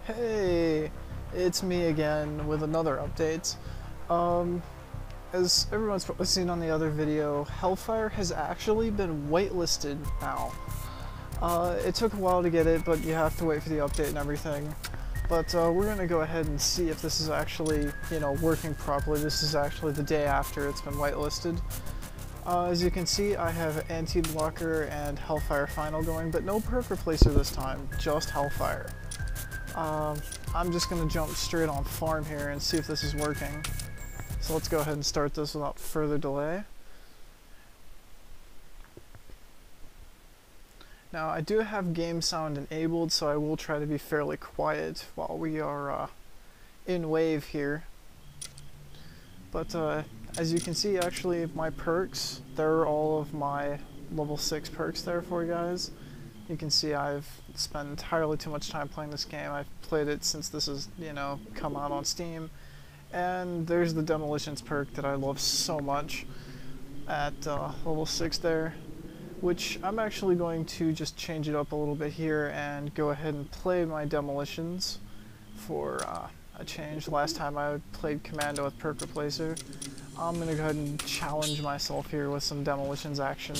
Hey, it's me again with another update. As everyone's probably seen on the other video, Hellfire has actually been whitelisted now. It took a while to get it, but you have to wait for the update and everything. But we're going to go ahead and see if this is actually, working properly. This is actually the day after it's been whitelisted. As you can see, I have Anti-Blocker and Hellfire Final going, but no perk replacer this time, just Hellfire. I'm just going to jump straight on farm here and see if this is working. So let's go ahead and start this without further delay. Now I do have game sound enabled, so I will try to be fairly quiet while we are in wave here. But as you can see, actually my perks, there are all of my level 6 perks there for you guys. You can see I've spent entirely too much time playing this game. I've played it since this has, come out on Steam. And there's the Demolitions perk that I love so much at level 6 there, which I'm actually going to just change it up a little bit here and go ahead and play my Demolitions for a change. Last time I played Commando with perk replacer. I'm going to go ahead and challenge myself here with some Demolitions action.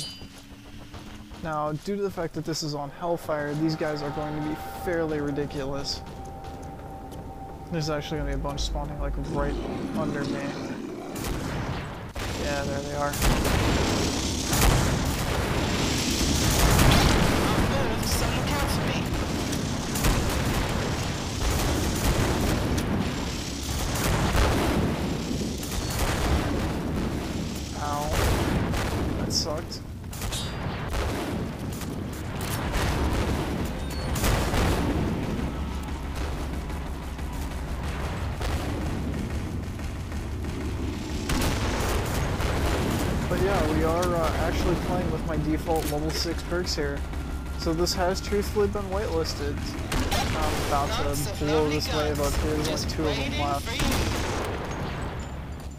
Now, due to the fact that this is on Hellfire, these guys are going to be fairly ridiculous. There's actually going to be a bunch spawning like right under me. Yeah, there they are. Ow. That sucked. But yeah, we are actually playing with my default level 6 perks here. So this has truthfully been whitelisted. I'm about to blow this wave up here, there's only 2 of them left.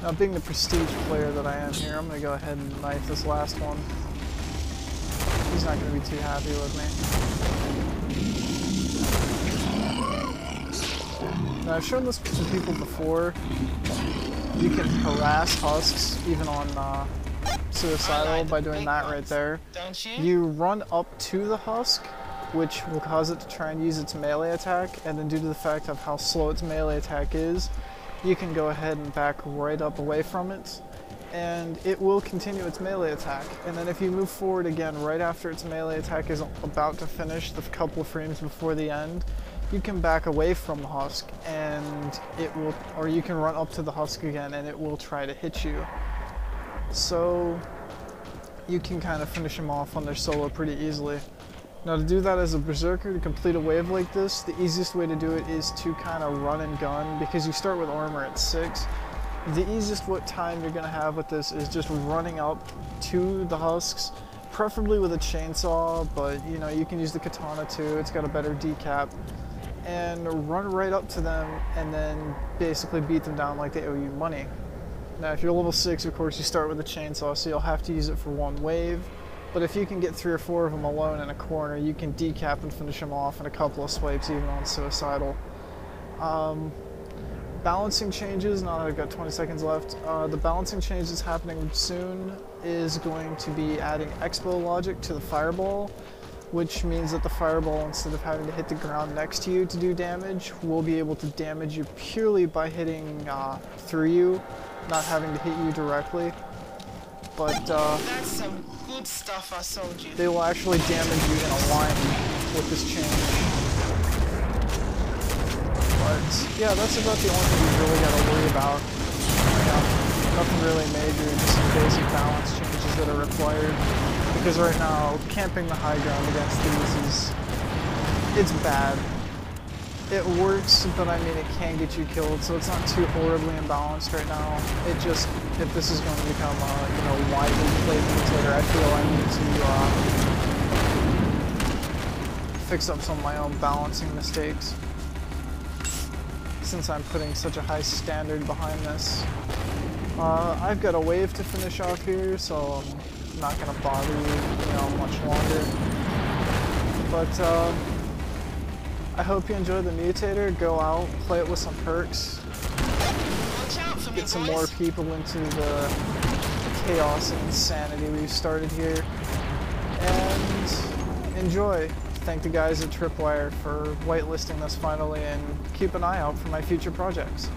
Now being the prestige player that I am here, I'm going to go ahead and knife this last one. He's not going to be too happy with me. Now I've shown this to people before. You can harass husks even on suicidal by doing that right there. You run up to the husk, which will cause it to try and use its melee attack, and then due to the fact of how slow its melee attack is, you can go ahead and back right up away from it, and it will continue its melee attack. And then if you move forward again right after its melee attack is about to finish, the couple of frames before the end, you can back away from the husk and it will, or you can run up to the husk again and it will try to hit you. So you can kind of finish him off on their solo pretty easily. Now to do that as a berserker, to complete a wave like this, the easiest way to do it is to kind of run and gun, because you start with armor at 6. The easiest time you're going to have with this is just running up to the husks, preferably with a chainsaw, but you can use the katana too, it's got a better decap, and run right up to them and then basically beat them down like they owe you money. Now if you're level 6, of course you start with a chainsaw, so you'll have to use it for one wave, but if you can get 3 or 4 of them alone in a corner, you can decap and finish them off in a couple of swipes even on suicidal. Balancing changes, now that I've got 20 seconds left, the balancing change that's happening soon is going to be adding expo logic to the fireball, which means that the fireball, instead of having to hit the ground next to you to do damage, will be able to damage you purely by hitting through you, not having to hit you directly. But that's some good stuff I sold you. They will actually damage you in a line with this change. But yeah, that's about the only thing you really got to worry about. Nothing really major, just some basic balance changes that are required. Because right now, camping the high ground against these it's bad. It works, but I mean it can get you killed, so it's not too horribly imbalanced right now. It just, if this is going to become widely played later, I feel I need to fix up some of my own balancing mistakes, since I'm putting such a high standard behind this. I've got a wave to finish off here, so I'm not going to bother you, much longer. But, yeah, that's about the only thing you really got to worry about. I hope you enjoy the mutator. Go out, play it with some perks, Watch out for me, get some boys. more people into the chaos and insanity we've started here, and enjoy. Thank the guys at Tripwire for whitelisting this finally, and keep an eye out for my future projects.